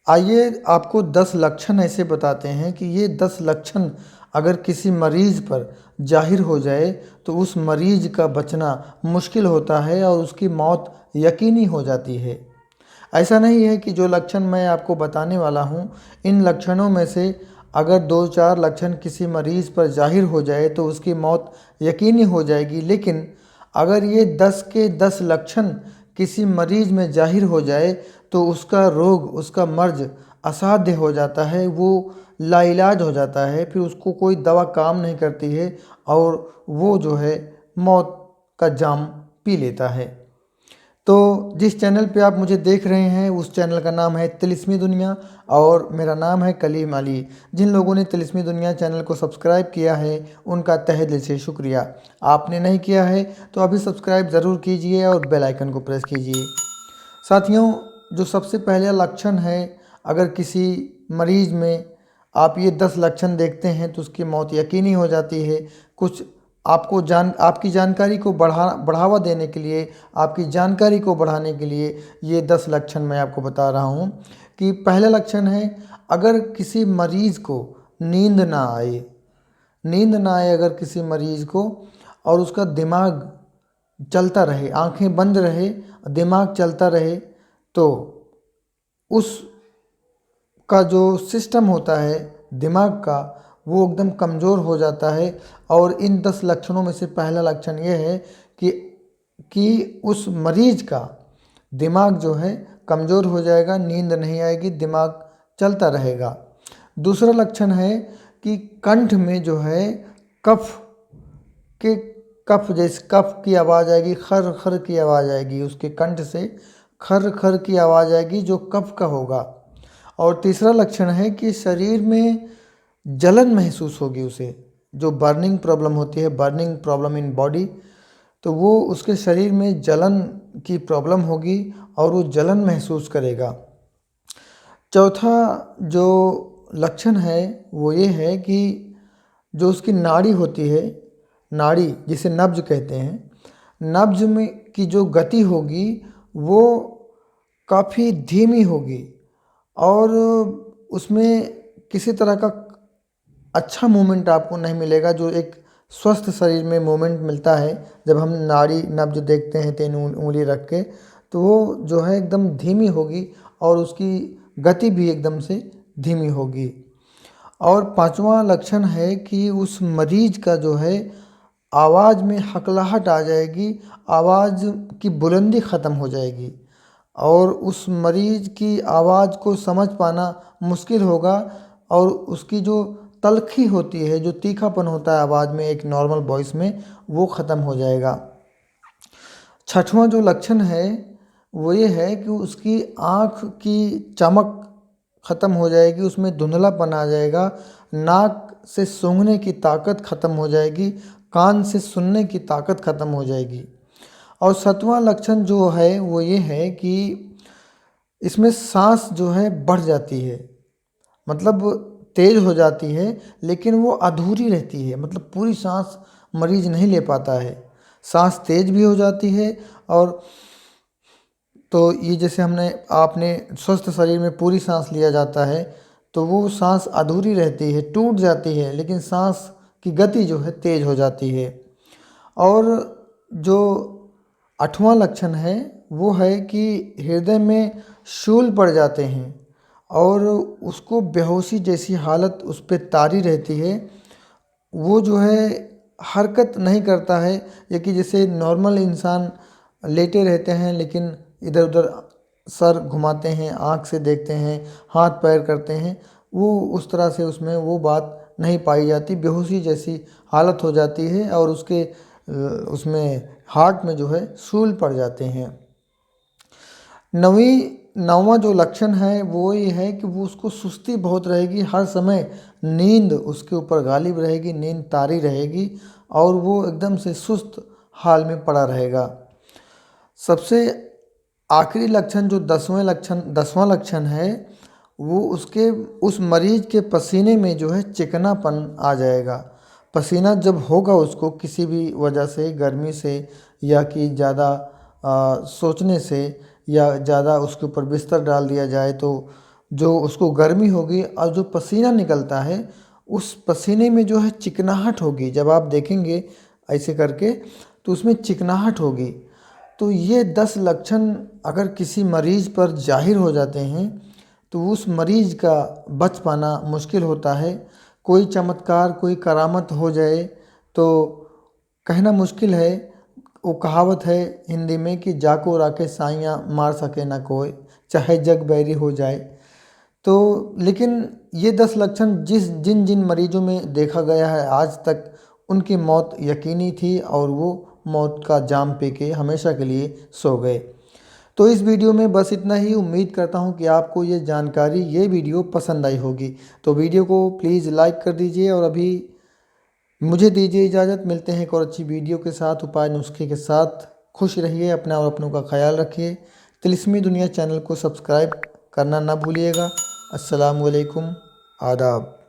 आइए आपको 10 लक्षण ऐसे बताते हैं कि ये 10 लक्षण अगर किसी मरीज़ पर ज़ाहिर हो जाए तो उस मरीज़ का बचना मुश्किल होता है और उसकी मौत यकीनी हो जाती है। ऐसा नहीं है कि जो लक्षण मैं आपको बताने वाला हूँ, इन लक्षणों में से अगर 2-4 लक्षण किसी मरीज़ पर ज़ाहिर हो जाए तो उसकी मौत यकीनी हो जाएगी। लेकिन अगर ये 10 के 10 लक्षण किसी मरीज़ में ज़ाहिर हो जाए तो उसका रोग, उसका मर्ज़ असाध्य हो जाता है, वो लाइलाज हो जाता है, फिर उसको कोई दवा काम नहीं करती है और वो जो है मौत का जाम पी लेता है। तो जिस चैनल पे आप मुझे देख रहे हैं उस चैनल का नाम है तिलिस्मी दुनिया और मेरा नाम है कलीम अली। जिन लोगों ने तिलिस्मी दुनिया चैनल को सब्सक्राइब किया है उनका तहे दिल से शुक्रिया। आपने नहीं किया है तो अभी सब्सक्राइब ज़रूर कीजिए और बेल आइकन को प्रेस कीजिए। साथियों, जो सबसे पहला लक्षण है, अगर किसी मरीज़ में आप ये 10 लक्षण देखते हैं तो उसकी मौत यकीनी हो जाती है। कुछ आपकी जानकारी को बढ़ावा देने के लिए, आपकी जानकारी को बढ़ाने के लिए ये 10 लक्षण मैं आपको बता रहा हूँ कि पहला लक्षण है, अगर किसी मरीज़ को नींद ना आए, नींद ना आए अगर किसी मरीज़ को और उसका दिमाग चलता रहे, आंखें बंद रहे, दिमाग चलता रहे, तो उसका जो सिस्टम होता है दिमाग का वो एकदम कमज़ोर हो जाता है। और इन 10 लक्षणों में से पहला लक्षण ये है कि उस मरीज़ का दिमाग जो है कमज़ोर हो जाएगा, नींद नहीं आएगी, दिमाग चलता रहेगा। दूसरा लक्षण है कि कंठ में जो है कफ के कफ जैसे कफ की आवाज़ आएगी, खर खर की आवाज़ आएगी, उसके कंठ से खर खर की आवाज़ आएगी जो कफ का होगा। और तीसरा लक्षण है कि शरीर में जलन महसूस होगी उसे, जो बर्निंग प्रॉब्लम होती है, बर्निंग प्रॉब्लम इन बॉडी, तो वो उसके शरीर में जलन की प्रॉब्लम होगी और वो जलन महसूस करेगा। चौथा जो लक्षण है वो ये है कि जो उसकी नाड़ी होती है, नाड़ी जिसे नब्ज कहते हैं, नब्ज में की जो गति होगी वो काफ़ी धीमी होगी और उसमें किसी तरह का अच्छा मूवमेंट आपको नहीं मिलेगा, जो एक स्वस्थ शरीर में मूवमेंट मिलता है जब हम नाड़ी नब्ज देखते हैं 3 उंगली रख के, तो वो जो है एकदम धीमी होगी और उसकी गति भी एकदम से धीमी होगी। और पांचवा लक्षण है कि उस मरीज का जो है आवाज़ में हकलाहट आ जाएगी, आवाज़ की बुलंदी ख़त्म हो जाएगी और उस मरीज की आवाज़ को समझ पाना मुश्किल होगा और उसकी जो तलखी होती है, जो तीखापन होता है आवाज़ में एक नॉर्मल वॉइस में, वो ख़त्म हो जाएगा। छठवां जो लक्षण है वो ये है कि उसकी आँख की चमक ख़त्म हो जाएगी, उसमें धुंधलापन आ जाएगा, नाक से सूंघने की ताकत ख़त्म हो जाएगी, कान से सुनने की ताकत ख़त्म हो जाएगी। और सातवां लक्षण जो है वो ये है कि इसमें सांस जो है बढ़ जाती है, मतलब तेज हो जाती है लेकिन वो अधूरी रहती है, मतलब पूरी सांस मरीज नहीं ले पाता है, सांस तेज भी हो जाती है। और तो ये जैसे आपने स्वस्थ शरीर में पूरी सांस लिया जाता है तो वो सांस अधूरी रहती है, टूट जाती है, लेकिन सांस की गति जो है तेज हो जाती है। और जो आठवां लक्षण है वो है कि हृदय में शूल पड़ जाते हैं और उसको बेहोशी जैसी हालत उस पर तारी रहती है, वो जो है हरकत नहीं करता है, ये कि जैसे नॉर्मल इंसान लेटे रहते हैं लेकिन इधर उधर सर घुमाते हैं, आँख से देखते हैं, हाथ पैर करते हैं, वो उस तरह से उसमें वो बात नहीं पाई जाती, बेहोशी जैसी हालत हो जाती है और उसमें हार्ट में जो है शूल पड़ जाते हैं। नौवां जो लक्षण है वो ये है कि वो उसको सुस्ती बहुत रहेगी, हर समय नींद उसके ऊपर गालिब रहेगी, नींद तारी रहेगी और वो एकदम से सुस्त हाल में पड़ा रहेगा। सबसे आखिरी लक्षण जो 10वां लक्षण है वो उस मरीज के पसीने में जो है चिकनापन आ जाएगा। पसीना जब होगा उसको किसी भी वजह से, गर्मी से या कि ज़्यादा सोचने से या ज़्यादा उसके ऊपर बिस्तर डाल दिया जाए तो जो उसको गर्मी होगी और जो पसीना निकलता है उस पसीने में जो है चिकनाहट होगी। जब आप देखेंगे ऐसे करके तो उसमें चिकनाहट होगी। तो ये 10 लक्षण अगर किसी मरीज़ पर ज़ाहिर हो जाते हैं तो उस मरीज़ का बच पाना मुश्किल होता है। कोई चमत्कार, कोई करामत हो जाए तो कहना मुश्किल है। वो कहावत है हिंदी में कि जाको राखे साइयाँ मार सके ना कोई, चाहे जग बैरी हो जाए। तो लेकिन ये 10 लक्षण जिन जिन मरीजों में देखा गया है आज तक, उनकी मौत यकीनी थी और वो मौत का जाम पी के हमेशा के लिए सो गए। तो इस वीडियो में बस इतना ही। उम्मीद करता हूँ कि आपको ये जानकारी, ये वीडियो पसंद आई होगी। तो वीडियो को प्लीज़ लाइक कर दीजिए और अभी मुझे दीजिए इजाज़त। मिलते हैं एक और अच्छी वीडियो के साथ, उपाय नुस्खे के साथ। खुश रहिए, अपना और अपनों का ख्याल रखिए। तिलिस्मी दुनिया चैनल को सब्सक्राइब करना ना भूलिएगा। अस्सलामु अलैकुम, आदाब।